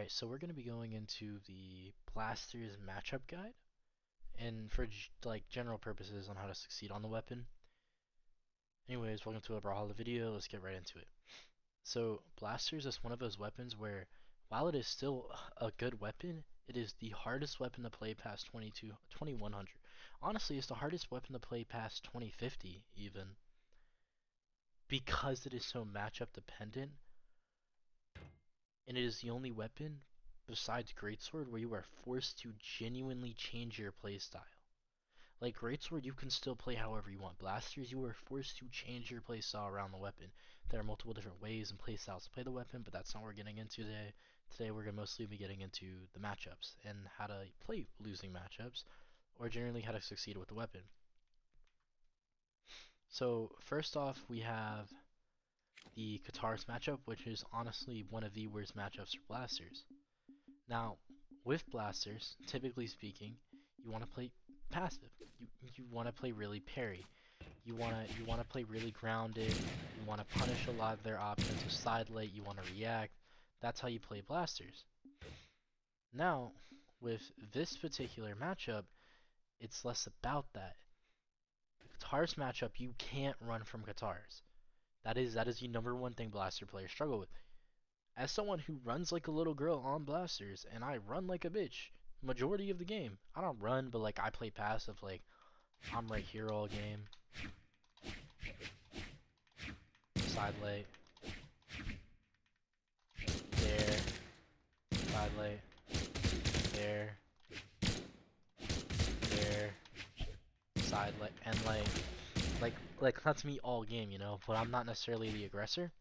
Alright, so we're going to be going into the Blasters matchup guide, and for like general purposes on how to succeed on the weapon. Anyways, welcome to a Brawlhalla video, let's get right into it. So, Blasters is one of those weapons where, while it is still a good weapon, it is the hardest weapon to play past 2100. Honestly, it's the hardest weapon to play past 2050, even, because it is so matchup dependent, and it is the only weapon besides Greatsword where you are forced to genuinely change your playstyle. Like Greatsword, you can still play however you want. Blasters, you are forced to change your playstyle around the weapon. There are multiple different ways and playstyles to play the weapon, but that's not what we're getting into today. Today we're going to mostly be getting into the matchups and how to play losing matchups, or generally how to succeed with the weapon. So first off, we have the Katar's matchup, which is honestly one of the worst matchups for Blasters. Now, with Blasters, typically speaking, you want to play passive. You want to play really parry. You want to play really grounded. You want to punish a lot of their options with side late. You want to react. That's how you play Blasters. Now, with this particular matchup, it's less about that. Katar's matchup, you can't run from Katars. That is the number one thing Blaster players struggle with. As someone who runs like a little girl on Blasters, and I run like a bitch majority of the game. I don't run, but like I play passive, like I'm right here all game. Side late. There. Side late. There. There. Side late. And like that's me all game, you know, but I'm not necessarily the aggressor.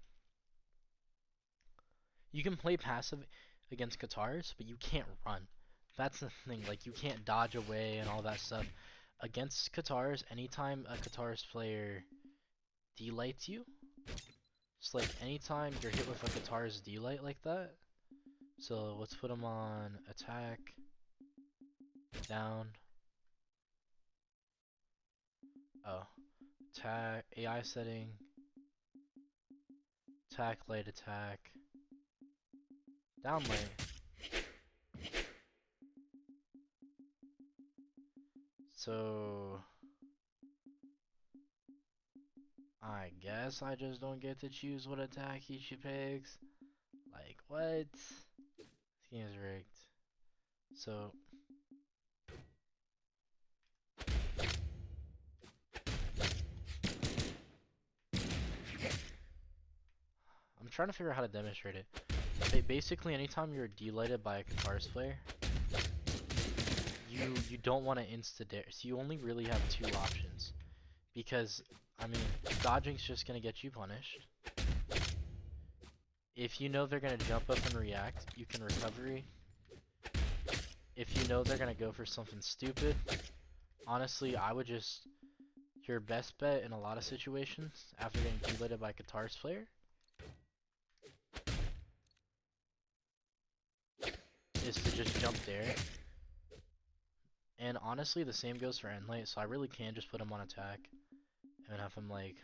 You can play passive against Katars, but you can't run. That's the thing, like you can't dodge away and all that stuff. Against Katars, anytime a Katars player delights you, it's like anytime you're hit with a Katars delight like that. So let's put them on attack, down. Oh, attack, AI setting, attack, light attack, down lane. So I guess I just don't get to choose what attack she picks. Like what? This game is rigged. So I'm trying to figure out how to demonstrate it. Basically, anytime you're delighted by a Katars player, you don't want to insta dare. So you only really have two options, because I mean, dodging's just gonna get you punished. If you know they're gonna jump up and react, you can recovery. If you know they're gonna go for something stupid, honestly, I would just, your best bet in a lot of situations after getting delighted by a Katars player is to just jump there. And honestly, the same goes for end late, so I really can just put him on attack and have him like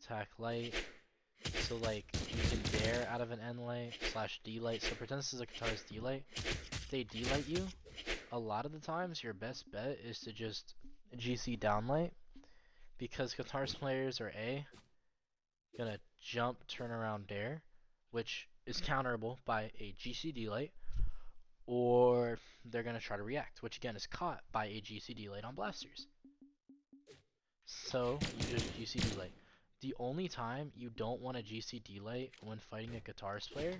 attack light. So like you can dare out of an end light slash D light. So pretend this is a Katars D light. If they D light you, a lot of the times your best bet is to just GC down light, because Katars players are gonna jump, turn around, dare, which is counterable by a GC light, or they're gonna try to react, which again is caught by a GC light on Blasters. So you just GC light. The only time you don't want a GC light when fighting a Katars player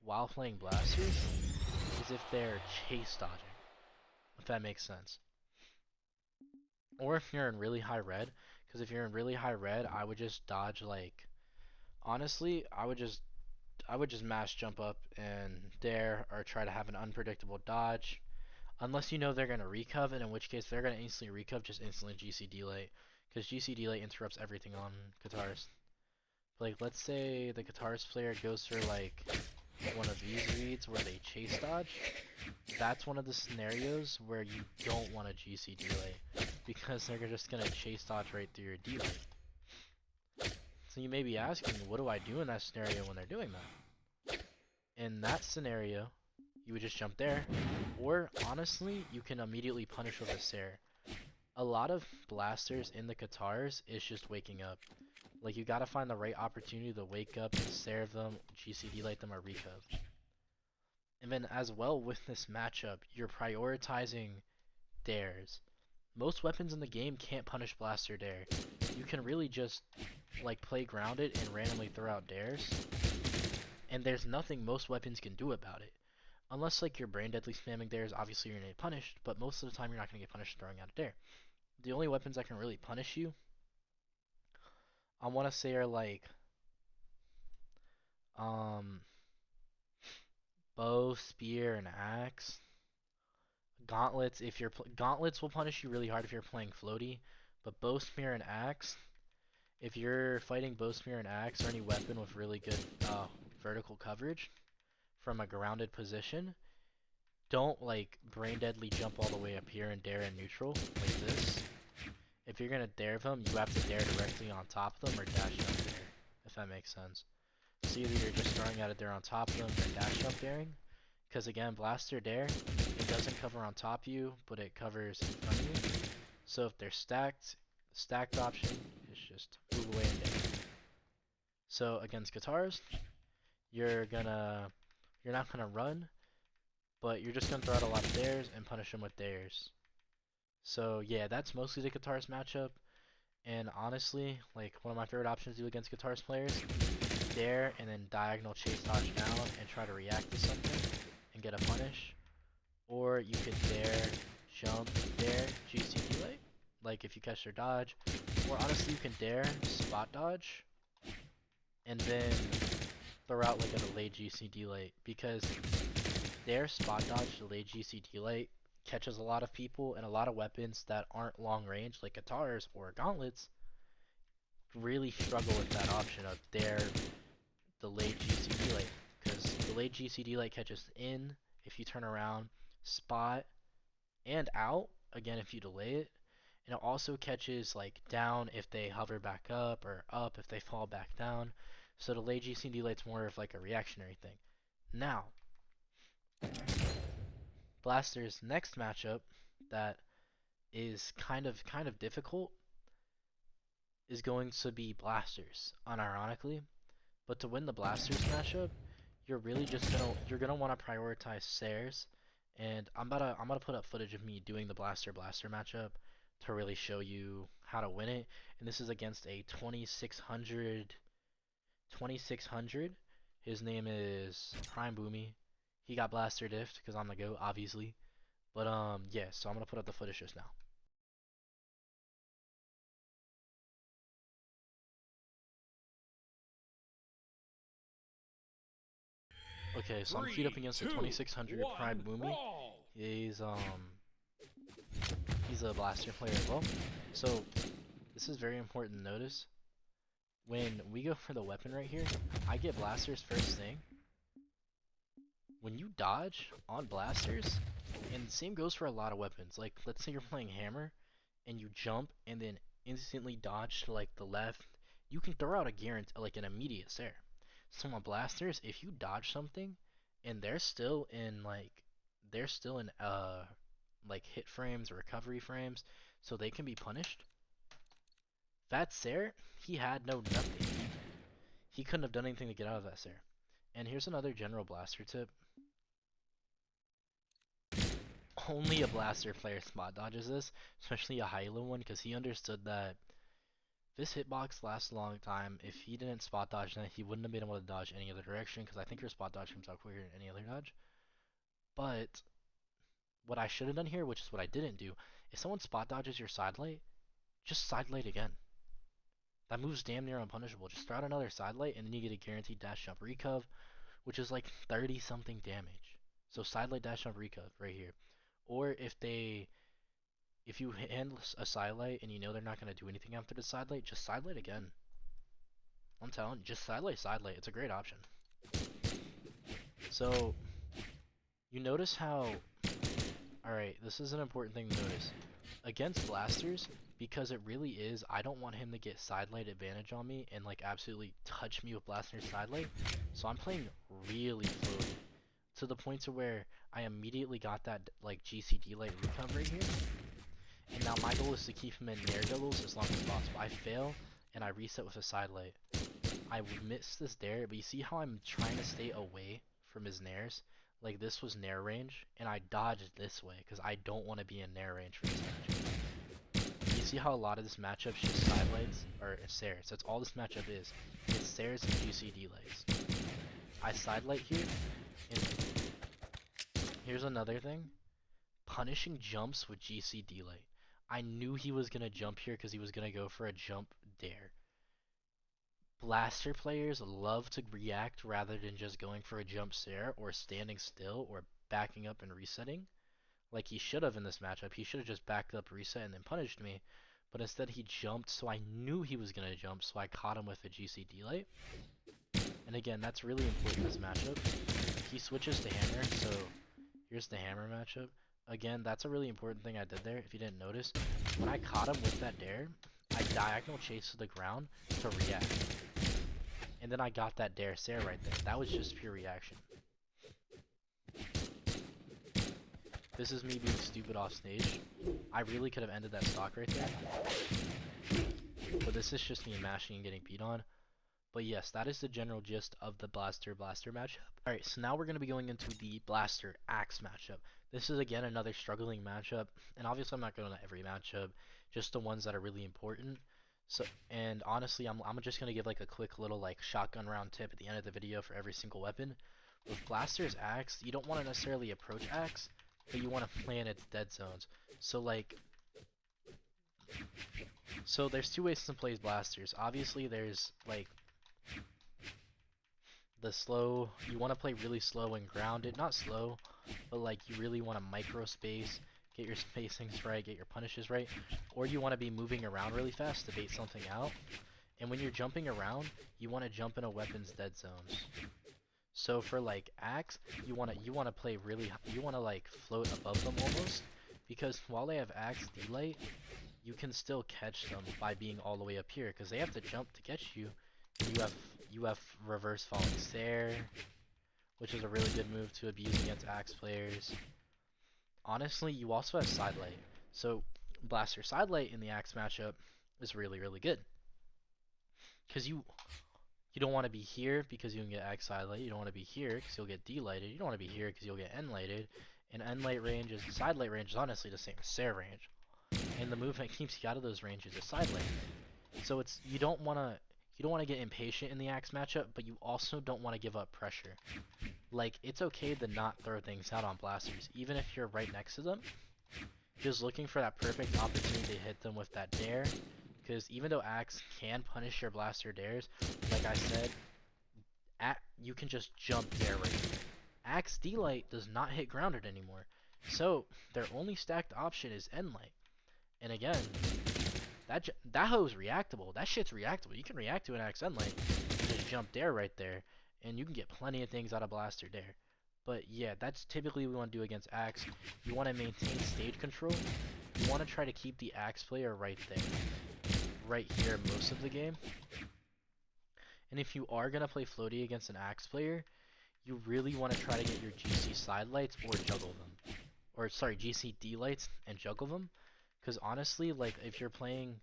while playing Blasters is if they're chase dodging, if that makes sense. Or if you're in really high red, because if you're in really high red, I would just dodge like, honestly, I would just mash jump up and dare, or try to have an unpredictable dodge. Unless you know they're gonna recov, and in which case they're gonna instantly recov, just instantly GC delay, because GC delay interrupts everything on Katars. Like let's say the Katars player goes for like one of these reads where they chase dodge. That's one of the scenarios where you don't want a GC delay, because they're just gonna chase dodge right through your delay. So you may be asking, what do I do in that scenario when they're doing that? In that scenario, you would just jump there, or honestly, you can immediately punish with a Sair. A lot of blasters in the Katars is just waking up. Like, you gotta find the right opportunity to wake up and Sair them, GCD light them, or recove. And then as well with this matchup, you're prioritizing dares. Most weapons in the game can't punish blaster dare. You can really just like play grounded and randomly throw out dares, and there's nothing most weapons can do about it. Unless like you're brain deadly spamming dares, obviously you're gonna get punished, but most of the time you're not gonna get punished throwing out a dare. The only weapons that can really punish you, I wanna say are like um bow, spear, and axe. Gauntlets, if you're gauntlets will punish you really hard if you're playing floaty, but bow, spear, and axe, if you're fighting bow, spear, and axe or any weapon with really good vertical coverage from a grounded position, don't like brain deadly jump all the way up here and dare in neutral like this. If you're gonna dare them, you have to dare directly on top of them or dash jump dare, if that makes sense. So either you're just throwing out a dare on top of them or dash jump daring. Because again, blaster dare, it doesn't cover on top of you, but it covers in front of you. So if they're stacked, the stacked option is just move away and dare. So against Katars, you're not gonna run, but you're just gonna throw out a lot of dares and punish them with dares. So yeah, that's mostly the Katars matchup. And honestly, like one of my favorite options to do against Katars players, dare and then diagonal chase dodge down and try to react to something and get a punish. Or you could dare, jump, dare, GC delay, like if you catch their dodge. Or honestly, you can dare, spot dodge, and then throw out like a delayed GC delay. Because dare, spot dodge, delayed GC delay catches a lot of people, and a lot of weapons that aren't long range, like Katars or Gauntlets, really struggle with that option of dare, delayed GC delay. Because delayed GC delay catches in if you turn around, spot, and out again if you delay it, and it also catches like down if they hover back up if they fall back down. So delayed GC delay is more of like a reactionary thing. Now, Blaster's next matchup that is kind of difficult is going to be Blasters, unironically. But to win the Blasters matchup, you're gonna want to prioritize Sairs, and I'm gonna put up footage of me doing the Blaster matchup to really show you how to win it. And this is against a 2600. His name is Prime Boomy. He got Blaster diffed because I'm the GOAT, obviously. But yeah, so I'm gonna put up the footage just now. Okay, so I'm queued up against the 2600 Prime Boomy. He's a Blaster player as well. So this is very important to notice. When we go for the weapon right here, I get Blasters first thing. When you dodge on Blasters, and the same goes for a lot of weapons, like let's say you're playing Hammer, and you jump and then instantly dodge to like the left, you can throw out a guarantee, like an immediate Sair. So on Blasters, if you dodge something, and they're still in like hit frames or recovery frames, so they can be punished. That Sair, he had nothing. He couldn't have done anything to get out of that Sair. And here's another general Blaster tip. Only a Blaster player spot dodges this, especially a Hylo one, because he understood that this hitbox lasts a long time. If he didn't spot dodge that, he wouldn't have been able to dodge any other direction, because I think your spot dodge comes out quicker than any other dodge. But what I should have done here, which is what I didn't do, if someone spot dodges your side light, just side light again. That move's damn near unpunishable. Just throw out another side light, and then you get a guaranteed dash jump recov, which is like 30 something damage. So side light dash jump recov right here. Or if you handle a side light and you know they're not going to do anything after the side light, just side light again. I'm telling you, just side light. It's a great option. So, you notice how... Alright, this is an important thing to notice. Against Blasters, because it really is, I don't want him to get side light advantage on me and like absolutely touch me with Blaster's side light. So I'm playing really floaty. to the point to where I immediately got that like GCD light recovery here. And now my goal is to keep him in nair juggles as long as possible. I fail, and I reset with a side light. I miss this dare, but you see how I'm trying to stay away from his nairs? Like this was nair range, and I dodged this way because I don't want to be in nair range for this matchup. You see how a lot of this matchup's just side lights, or stairs. That's all this matchup is. It's stairs and GCD lights. I side light here, and here's another thing. Punishing jumps with GCD light. I knew he was going to jump here because he was going to go for a jump dare. Blaster players love to react rather than just going for a jump stare or standing still or backing up and resetting. Like he should have in this matchup. He should have just backed up, reset, and then punished me. But instead he jumped, so I knew he was going to jump, so I caught him with a GCD light. And again, that's really important in this matchup. He switches to hammer, so here's the hammer matchup. Again, that's a really important thing I did there, if you didn't notice. When I caught him with that dare, I diagonal chased to the ground to react. And then I got that dare stare right there. That was just pure reaction. This is me being stupid off stage. I really could have ended that stock right there. But this is just me mashing and getting beat on. But yes, that is the general gist of the Blaster matchup. Alright, so now we're going to be going into the Blaster Axe matchup. This is again another struggling matchup, and obviously I'm not going to every matchup, just the ones that are really important. So, and honestly, I'm just going to give like a quick little like shotgun round tip at the end of the video for every single weapon. With Blaster's Axe, you don't want to necessarily approach Axe, but you want to plan its dead zones. So like, there's two ways to play Blasters. Obviously there's like the slow, you want to play really slow and grounded, not slow, but like you really want to micro space, get your spacings right, get your punishes right, or you want to be moving around really fast to bait something out. And when you're jumping around, you want to jump in a weapon's dead zones. So for like Axe, you want to play really, you want to like float above them almost, because while they have Axe D-Light, you can still catch them by being all the way up here, because they have to jump to catch you. You have reverse falling stare, which is a really good move to abuse against Axe players. Honestly, you also have side light. So Blaster side light in the Axe matchup is really, really good. Because you don't want to be here because you can get Axe side light. You don't want to be here because you'll get D-lighted. You don't want to be here because you'll get N-lighted. And N-light range is, side light range is honestly the same as stare range. And the move that keeps you out of those ranges is side light. So it's, you don't want to get impatient in the Axe matchup, but you also don't want to give up pressure. Like, it's okay to not throw things out on Blasters, even if you're right next to them. Just looking for that perfect opportunity to hit them with that dare, because even though Axe can punish your Blaster dares, like I said, you can just jump dare right here. Axe D-Light does not hit grounded anymore, so their only stacked option is N-Light. And again, that hoe's reactable. That shit's reactable. You can react to an Axe N-Light and just jump dare right there, and you can get plenty of things out of Blaster dare. But yeah, that's typically what we want to do against Axe. You want to maintain stage control. You want to try to keep the Axe player right there. Right here most of the game. And if you are going to play floaty against an Axe player, you really want to try to get your GC side lights or juggle them. Or sorry, GC D lights and juggle them. Because honestly, like if you're playing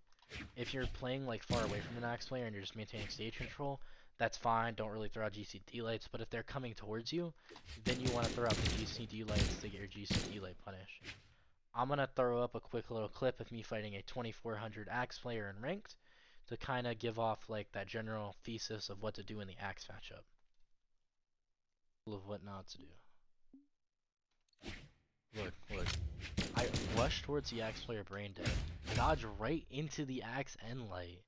like far away from an Axe player and you're just maintaining stage control, that's fine. Don't really throw out GCD lights. But if they're coming towards you, then you want to throw out the GCD lights to get your GCD light punish. I'm gonna throw up a quick little clip of me fighting a 2400 Axe player in ranked to kind of give off like that general thesis of what to do in the Axe matchup. Of what not to do. Look. I rush towards the Axe player brain dead. Dodge right into the Axe N-Light.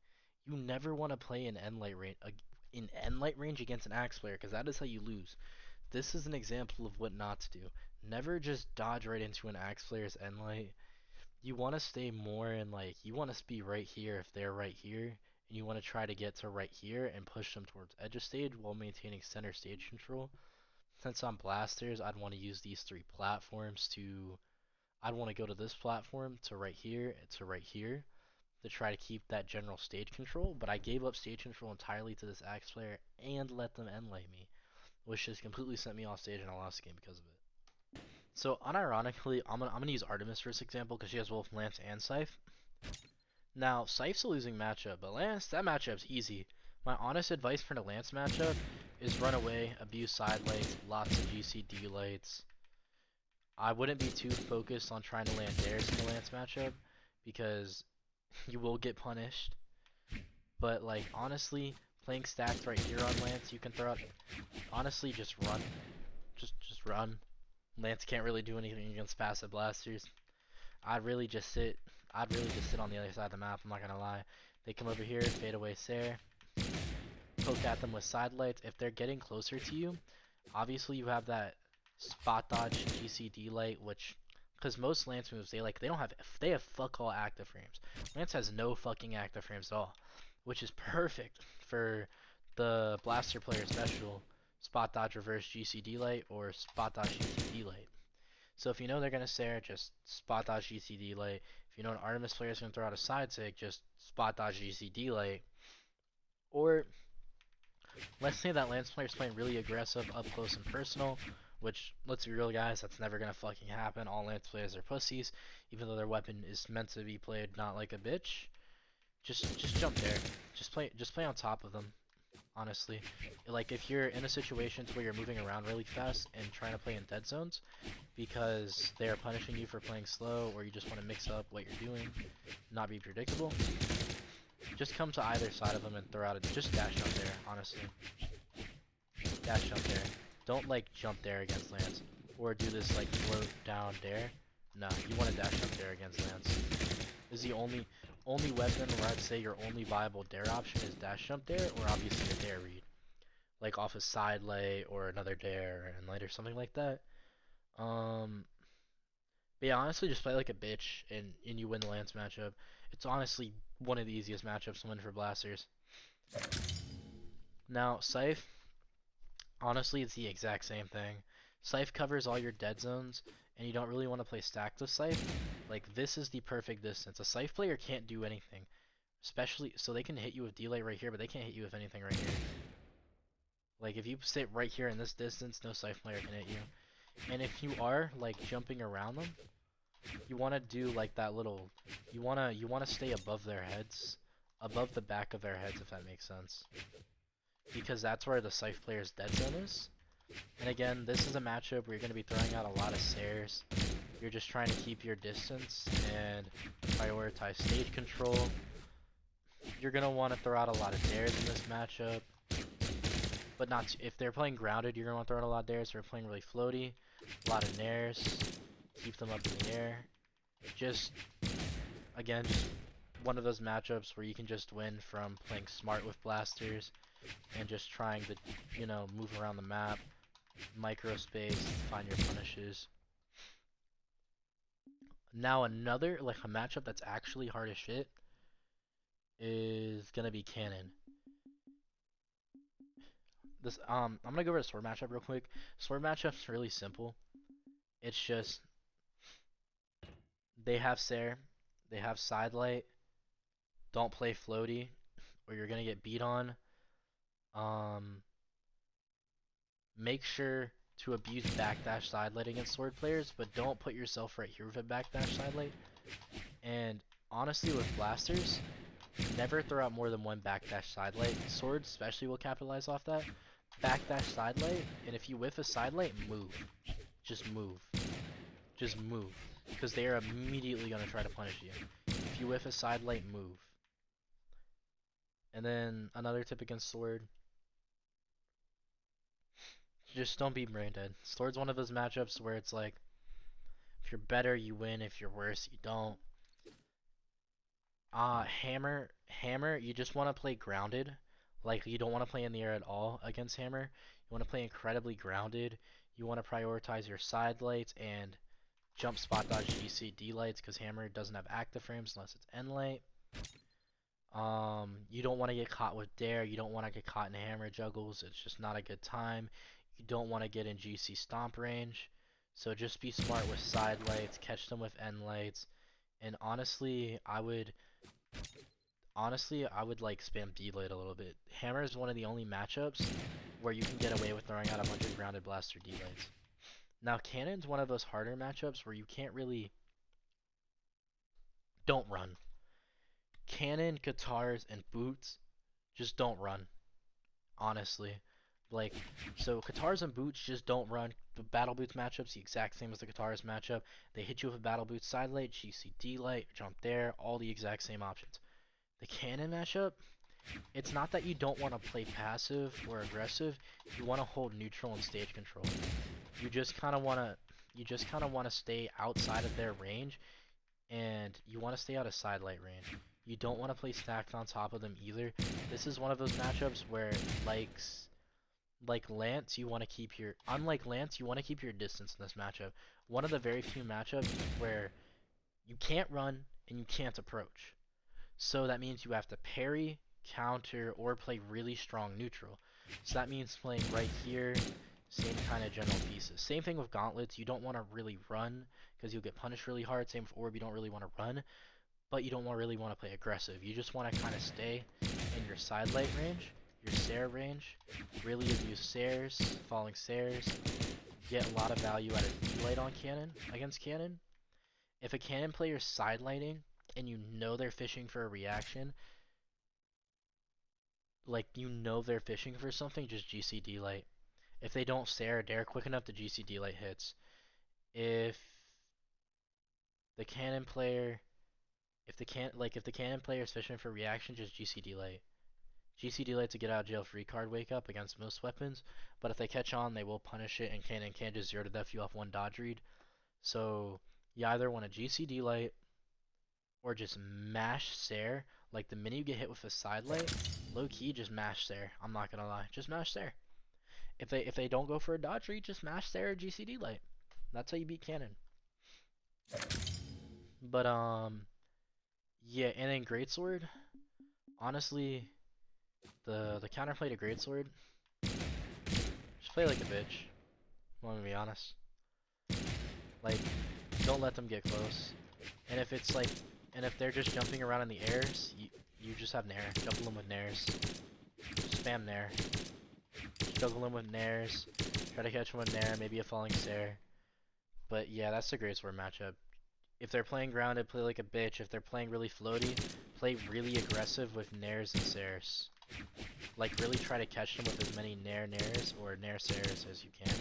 You never want to play in N-Light range against an Axe player, because that is how you lose. This is an example of what not to do. Never just dodge right into an Axe player's N-Light. You want to stay more in like, you want to be right here if they're right here, and you want to try to get to right here and push them towards edge of stage while maintaining center stage control. Since I'm Blasters, I'd want to use these three platforms to, I'd want to go to this platform to right here to try to keep that general stage control, but I gave up stage control entirely to this Axe player and let them N-light me, which just completely sent me off stage and I lost the game because of it. So unironically, I'm gonna use Artemis for this example because she has both Lance and Scythe. Now Scythe's a losing matchup, but Lance, that matchup's easy. My honest advice for the Lance matchup is run away, abuse side lates, lots of GCD lights. I wouldn't be too focused on trying to land dares in the Lance matchup because you will get punished. But like honestly, playing stacks right here on Lance, you can throw out. Honestly, just run. Just run. Lance can't really do anything against passive blasters. I'd really just sit. I'd really just sit on the other side of the map. I'm not gonna lie. They come over here, fade away Sair, poke at them with side lights. If they're getting closer to you, obviously you have that spot dodge GCD light, which, because most Lance moves they have fuck all active frames. Lance has no fucking active frames at all, which is perfect for the blaster player special spot dodge reverse GCD light or spot dodge GCD light. So if you know they're gonna Sair, just spot dodge GCD light. If you know an Artemis player is gonna throw out a side sig, just spot dodge GCD light. Or let's say that Lance player is playing really aggressive, up close and personal, which, let's be real guys, that's never gonna fucking happen. All Lance players are pussies, even though their weapon is meant to be played not like a bitch. Just jump there. Just play on top of them. Honestly, like if you're in a situation where you're moving around really fast and trying to play in dead zones because they are punishing you for playing slow, or you just want to mix up what you're doing, not be predictable, just come to either side of them and throw out a just dash jump there. Honestly, dash jump there. Don't like jump there against Lance or do this like float down dare. No, you want to dash jump there against Lance. Is the only weapon where I'd say your only viable dare option is dash jump dare, or obviously a dare read, like off a side lay or another dare and light or something like that. But yeah, honestly, just play like a bitch and you win the Lance matchup. It's honestly one of the easiest matchups to win for blasters. Now Scythe, honestly, it's the exact same thing. Scythe covers all your dead zones, and you don't really want to play stacked with Scythe. Like, this is the perfect distance. A Scythe player can't do anything. Especially, so they can hit you with delay right here, but they can't hit you with anything right here. Like, if you sit right here in this distance, no Scythe player can hit you. And if you are, like, jumping around them, you want to do, like, that little... You want to stay above their heads. Above the back of their heads, if that makes sense. Because that's where the Scythe player's dead zone is. And again, this is a matchup where you're going to be throwing out a lot of Sairs. You're just trying to keep your distance and prioritize stage control. You're going to want to throw out a lot of dares in this matchup. But not if they're playing grounded, you're going to want to throw out a lot of dares. If they're playing really floaty, a lot of nairs. Keep them up in the air. Just, again, just one of those matchups where you can just win from playing smart with blasters and just trying to, you know, move around the map, micro space, find your punishes. Now another, like a matchup that's actually hard as shit is gonna be Cannon. This I'm gonna go over a sword matchup real quick. Sword matchup's really simple. It's just they have Sair, they have side light. Don't play floaty, or you're gonna get beat on. Um, Make sure to abuse backdash side light against sword players, but don't put yourself right here with a backdash side light. And honestly, with blasters, never throw out more than one backdash side light. Swords especially will capitalize off that. Backdash side light, and if you whiff a side light, move. Just move. Just move. Because they are immediately going to try to punish you. If you whiff a side light, move. And then another tip against sword. Just don't be brain dead. Sword's one of those matchups where it's like, if you're better, you win. If you're worse, you don't. Hammer, you just want to play grounded. Like, you don't want to play in the air at all against Hammer. You want to play incredibly grounded. You want to prioritize your side lights and jump spot dodge GCD lights because Hammer doesn't have active frames unless it's end light. You don't want to get caught with Dare. You don't want to get caught in Hammer juggles. It's just not a good time. You don't want to get in GC stomp range. So just be smart with side lights. Catch them with end lights. And honestly, I would like spam D-Light a little bit. Hammer is one of the only matchups where you can get away with throwing out a bunch of grounded blaster delays. Now, Cannon's one of those harder matchups where you can't really... Don't run. Cannon, Guitars, and Boots just don't run, honestly. Like, so Guitars and Boots just don't run. The Battle Boots matchup's the exact same as the Guitars matchup. They hit you with a Battle Boots side light, GCD light, jump there, all the exact same options. The Cannon matchup, it's not that you don't want to play passive or aggressive. You want to hold neutral and stage control. You just kind of want to stay outside of their range, and you want to stay out of side light range. You don't want to play stacked on top of them either. This is one of those matchups where like Lance, you want to keep your unlike Lance, you want to keep your distance in this matchup. One of the very few matchups where you can't run and you can't approach. So that means you have to parry, counter, or play really strong neutral. So that means playing right here, same kind of general pieces. Same thing with gauntlets, you don't want to really run because you'll get punished really hard. Same with orb, you don't really want to run, but you don't really want to play aggressive. You just want to kind of stay in your side light range, your Sair range, really abuse Sairs, falling Sairs, get a lot of value out of D-Light on Cannon against Cannon. If a Cannon player's side lighting and you know they're fishing for a reaction, like you know they're fishing for something, just GCD light. If they don't Sair, they're quick enough to GCD light hits. If the Cannon player, if the Cannon player is fishing for reaction, just GCD light. GCD light's a get out of jail free card wake up against most weapons, but if they catch on, they will punish it, and Cannon can just 0 to death you off one dodge read. So you either want a GCD light or just mash Sair. Like the minute you get hit with a side light, low key just mash Sair. I'm not gonna lie, just mash Sair. If they don't go for a dodge read, just mash Sair or GCD light. That's how you beat Cannon. But yeah, and then Greatsword. Honestly, the counterplay to Greatsword, just play like a bitch. I'm gonna be honest. Like, don't let them get close. And if it's like, and if they're just jumping around in the airs, you just have Nair. Juggle them with Nairs. Spam Nair. Juggle them with Nairs. Try to catch them with Nair, maybe a falling Sair. But yeah, that's the Greatsword matchup. If they're playing grounded, play like a bitch. If they're playing really floaty, play really aggressive with Nairs and Sairs. Like, really try to catch them with as many Nairs or Nair Sairs as you can.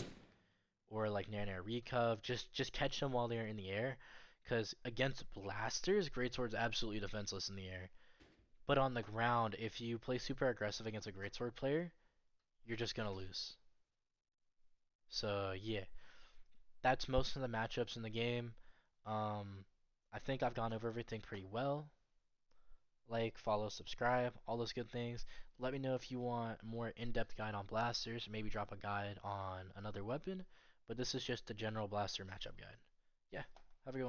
Or like Nair Recov. Just catch them while they're in the air. Because against blasters, Greatsword's absolutely defenseless in the air. But on the ground, if you play super aggressive against a Greatsword player, you're just gonna lose. So yeah, that's most of the matchups in the game. I think I've gone over everything pretty well. Like, follow, subscribe, all those good things. Let me know if you want more in-depth guide on blasters, maybe drop a guide on another weapon. But this is just the general blaster matchup guide. Yeah, have a good one.